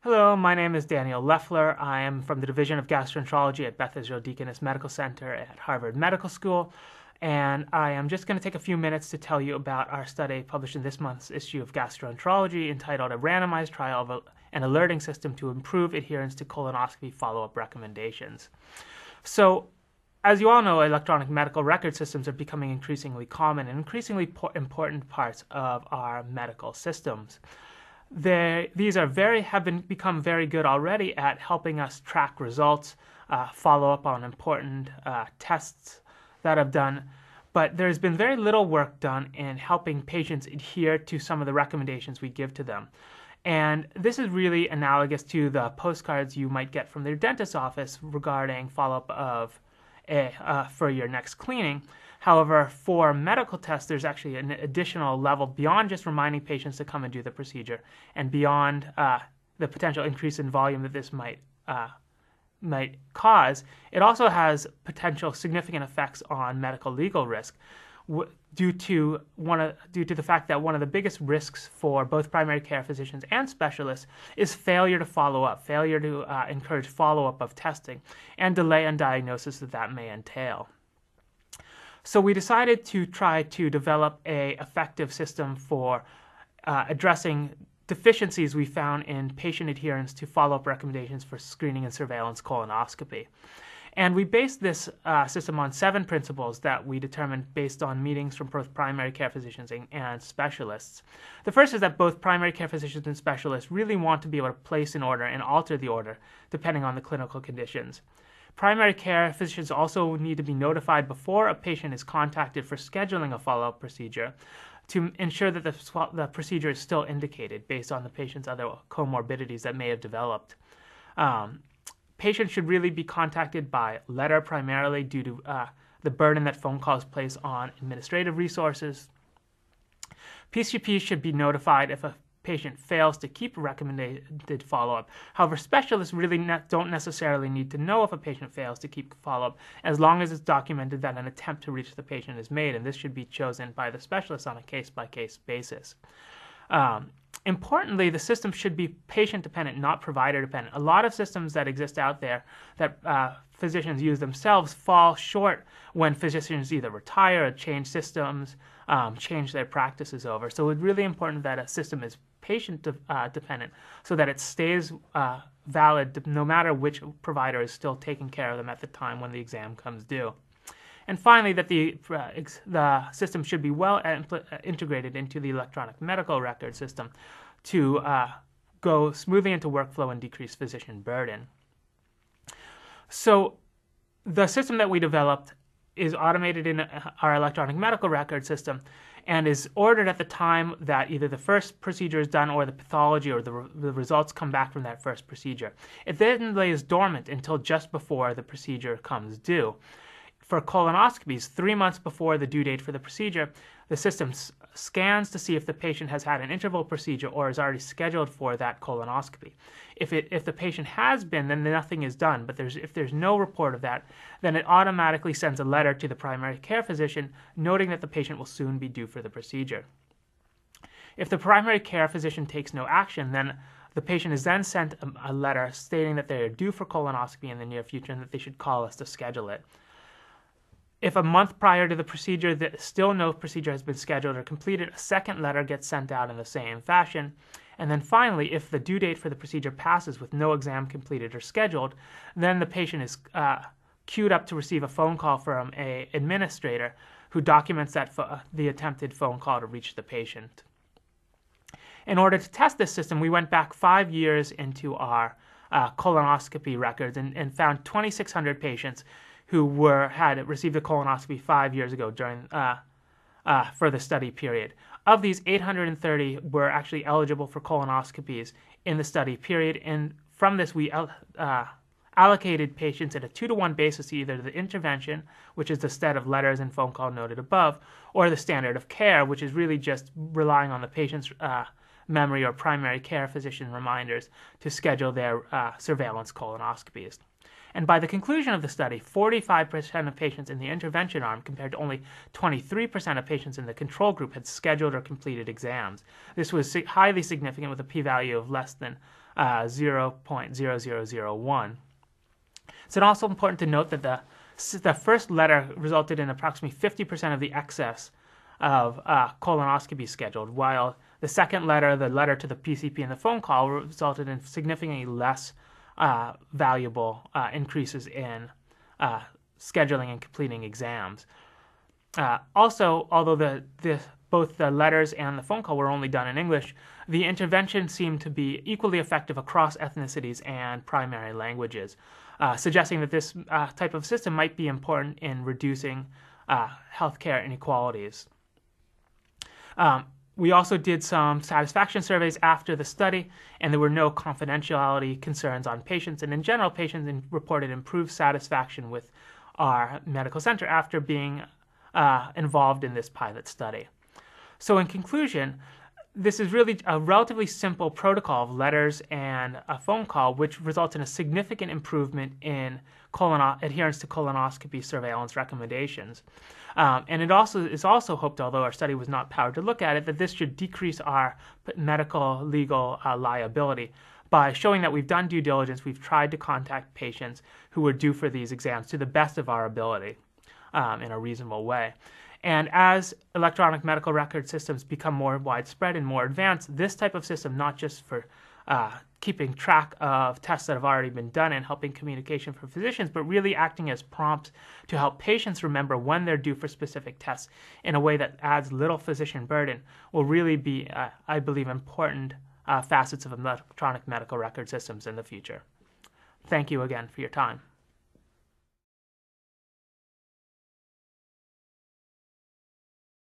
Hello, my name is Daniel Leffler. I am from the Division of Gastroenterology at Beth Israel Deaconess Medical Center at Harvard Medical School, and I am just going to take a few minutes to tell you about our study published in this month's issue of Gastroenterology entitled A Randomized Trial of an Alerting System to Improve Adherence to Colonoscopy Follow-Up Recommendations. So, as you all know, electronic medical record systems are becoming increasingly common and increasingly important parts of our medical systems. These have become very good already at helping us track results, follow up on important tests that have done, but there's been very little work done in helping patients adhere to some of the recommendations we give to them. And this is really analogous to the postcards you might get from their dentist's office regarding follow-up for your next cleaning. However, for medical tests, there's actually an additional level beyond just reminding patients to come and do the procedure, and beyond the potential increase in volume that this might cause. It also has potential significant effects on medical legal risk, due to the fact that one of the biggest risks for both primary care physicians and specialists is failure to follow up, failure to encourage follow-up of testing, and delay in diagnosis that may entail. So we decided to try to develop an effective system for addressing deficiencies we found in patient adherence to follow-up recommendations for screening and surveillance colonoscopy. And we based this system on 7 principles that we determined based on meetings from both primary care physicians and specialists. The first is that both primary care physicians and specialists really want to be able to place an order and alter the order depending on the clinical conditions. Primary care physicians also need to be notified before a patient is contacted for scheduling a follow-up procedure to ensure that the procedure is still indicated based on the patient's other comorbidities that may have developed. Patients should really be contacted by letter primarily due to the burden that phone calls place on administrative resources. PCPs should be notified if a patient fails to keep recommended follow-up. However, specialists really don't necessarily need to know if a patient fails to keep follow-up as long as it's documented that an attempt to reach the patient is made, and this should be chosen by the specialist on a case-by-case basis. Importantly, the system should be patient-dependent, not provider-dependent. A lot of systems that exist out there that physicians use themselves fall short when physicians either retire or change systems, change their practices over. So it's really important that a system is patient-dependent so that it stays valid no matter which provider is still taking care of them at the time when the exam comes due. And finally, that the system should be well integrated into the electronic medical record system to go smoothly into workflow and decrease physician burden. So the system that we developed is automated in our electronic medical record system and is ordered at the time that either the first procedure is done or the pathology or the results come back from that first procedure. It then lays dormant until just before the procedure comes due. For colonoscopies, 3 months before the due date for the procedure, the system scans to see if the patient has had an interval procedure or is already scheduled for that colonoscopy. If the patient has been, then nothing is done. But if there's no report of that, then it automatically sends a letter to the primary care physician noting that the patient will soon be due for the procedure. If the primary care physician takes no action, then the patient is then sent a letter stating that they are due for colonoscopy in the near future and that they should call us to schedule it. If a month prior to the procedure still no procedure has been scheduled or completed, a second letter gets sent out in the same fashion. And then finally, if the due date for the procedure passes with no exam completed or scheduled, then the patient is queued up to receive a phone call from an administrator who documents the attempted phone call to reach the patient. In order to test this system, we went back 5 years into our colonoscopy records and found 2,600 patients who had received a colonoscopy 5 years ago for the study period. Of these, 830 were actually eligible for colonoscopies in the study period, and from this we allocated patients at a 2-to-1 basis to either the intervention, which is the set of letters and phone call noted above, or the standard of care, which is really just relying on the patient's memory or primary care physician reminders to schedule their surveillance colonoscopies. And by the conclusion of the study, 45% of patients in the intervention arm compared to only 23% of patients in the control group had scheduled or completed exams. This was highly significant with a p-value of less than 0.0001. It's also important to note that the first letter resulted in approximately 50% of the excess of colonoscopy scheduled, while the second letter, the letter to the PCP and the phone call, resulted in significantly less valuable increases in scheduling and completing exams. Also, although both the letters and the phone call were only done in English, the intervention seemed to be equally effective across ethnicities and primary languages, suggesting that this type of system might be important in reducing healthcare inequalities. We also did some satisfaction surveys after the study, and there were no confidentiality concerns on patients. And in general, patients reported improved satisfaction with our medical center after being involved in this pilot study. So in conclusion, this is really a relatively simple protocol of letters and a phone call, which results in a significant improvement in adherence to colonoscopy surveillance recommendations. And it is also hoped, although our study was not powered to look at it, that this should decrease our medical legal liability. By showing that we've done due diligence, we've tried to contact patients who were due for these exams to the best of our ability in a reasonable way. And as electronic medical record systems become more widespread and more advanced, this type of system, not just for keeping track of tests that have already been done and helping communication for physicians, but really acting as prompts to help patients remember when they're due for specific tests in a way that adds little physician burden, will really be, I believe, important facets of electronic medical record systems in the future. Thank you again for your time.